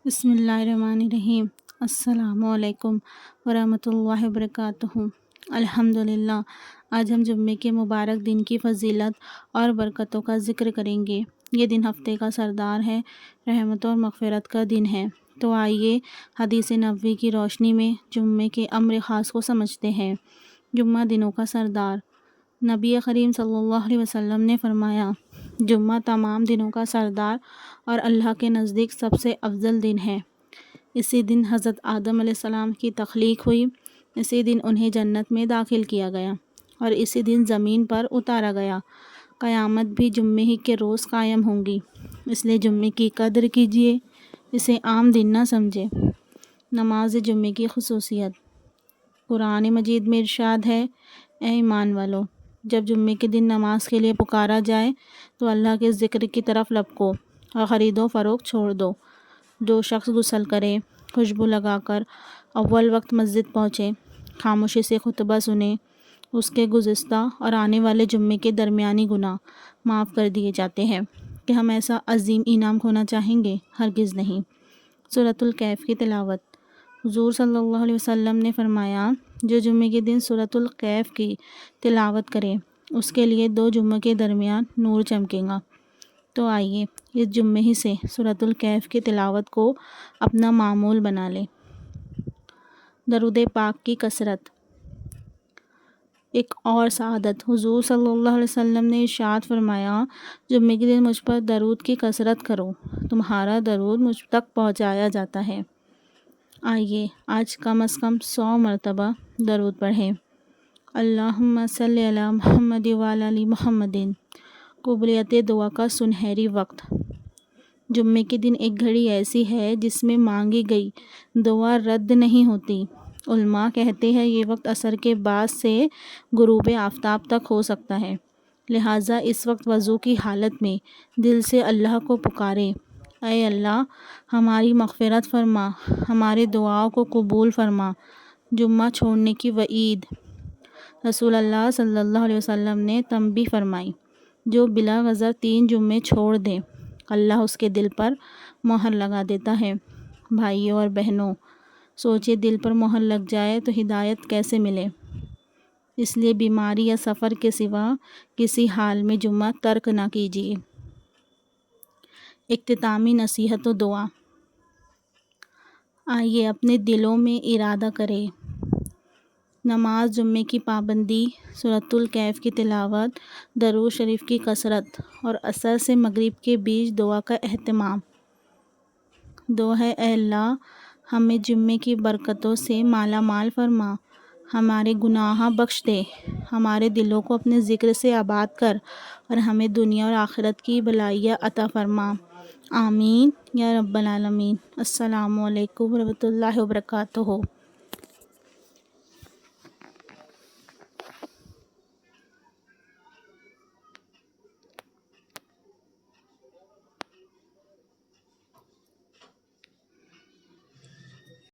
بسم اللہ الرحمن الرحیم۔ السلام علیکم ورحمۃ اللہ وبرکاتہ۔ الحمد للہ، آج ہم جمعے کے مبارک دن کی فضیلت اور برکتوں کا ذکر کریں گے۔ یہ دن ہفتے کا سردار ہے، رحمت اور مغفرت کا دن ہے۔ تو آئیے حدیث نبوی کی روشنی میں جمعے کے امر خاص کو سمجھتے ہیں۔ جمعہ دنوں کا سردار۔ نبی کریم صلی اللہ علیہ وسلم نے فرمایا، جمعہ تمام دنوں کا سردار اور اللہ کے نزدیک سب سے افضل دن ہے۔ اسی دن حضرت آدم علیہ السلام کی تخلیق ہوئی، اسی دن انہیں جنت میں داخل کیا گیا اور اسی دن زمین پر اتارا گیا۔ قیامت بھی جمعے ہی کے روز قائم ہوں گی، اس لیے جمعے کی قدر کیجیے، اسے عام دن نہ سمجھے۔ نماز جمعے کی خصوصیت۔ قرآن مجید میں ارشاد ہے، اے ایمان والو، جب جمعے کے دن نماز کے لیے پکارا جائے تو اللہ کے ذکر کی طرف لپکو اور خرید و فروخت چھوڑ دو۔ جو شخص غسل کرے، خوشبو لگا کر اول وقت مسجد پہنچے، خاموشی سے خطبہ سنے، اس کے گزشتہ اور آنے والے جمعے کے درمیانی گناہ معاف کر دیے جاتے ہیں۔ کہ ہم ایسا عظیم انعام کھونا چاہیں گے؟ ہرگز نہیں۔ سورۃ الکہف کی تلاوت۔ حضور صلی اللہ علیہ وسلم نے فرمایا، جو جمعے کے دن سورۃ الکہف کی تلاوت کرے اس کے لیے 2 جمعوں کے درمیان نور چمکے گا۔ تو آئیے اس جمعے ہی سے سورۃ الکہف کی تلاوت کو اپنا معمول بنا لیں۔ درود پاک کی کثرت۔ ایک اور سعادت۔ حضور صلی اللہ علیہ وسلم نے ارشاد فرمایا، جمعے کے دن مجھ پر درود کی کثرت کرو، تمہارا درود مجھ تک پہنچایا جاتا ہے۔ آئیے آج کم از کم 100 مرتبہ درود پڑھیں۔ اللہم صلی علی محمد وعلی آل محمد۔ قبولیت دعا کا سنہری وقت۔ جمعے کے دن ایک گھڑی ایسی ہے جس میں مانگی گئی دعا رد نہیں ہوتی۔ علماء کہتے ہیں یہ وقت عصر کے بعد سے غروب آفتاب تک ہو سکتا ہے، لہٰذا اس وقت وضو کی حالت میں دل سے اللہ کو پکارے، اے اللہ ہماری مغفرت فرما، ہماری دعاؤں کو قبول فرما۔ جمعہ چھوڑنے کی وعید۔ رسول اللہ صلی اللہ علیہ وسلم نے تنبیہ فرمائی، جو بلا غرض 3 جمعے چھوڑ دے اللہ اس کے دل پر مہر لگا دیتا ہے۔ بھائیوں اور بہنوں، سوچے دل پر مہر لگ جائے تو ہدایت کیسے ملے؟ اس لیے بیماری یا سفر کے سوا کسی حال میں جمعہ ترک نہ کیجیے۔ اختتامی نصیحت و دعا۔ آئیے اپنے دلوں میں ارادہ کریں، نماز جمعے کی پابندی، سورۃ الکہف کی تلاوت، درود شریف کی کثرت اور عصر سے مغرب کے بیچ دعا کا اہتمام۔ دعا ہے، اے اللہ ہمیں جمعے کی برکتوں سے مالا مال فرما، ہمارے گناہ بخش دے، ہمارے دلوں کو اپنے ذکر سے آباد کر اور ہمیں دنیا اور آخرت کی بھلائیاں عطا فرما۔ آمین یا رب العالمین۔ السلام علیکم ورحمۃ اللہ وبرکاتہ۔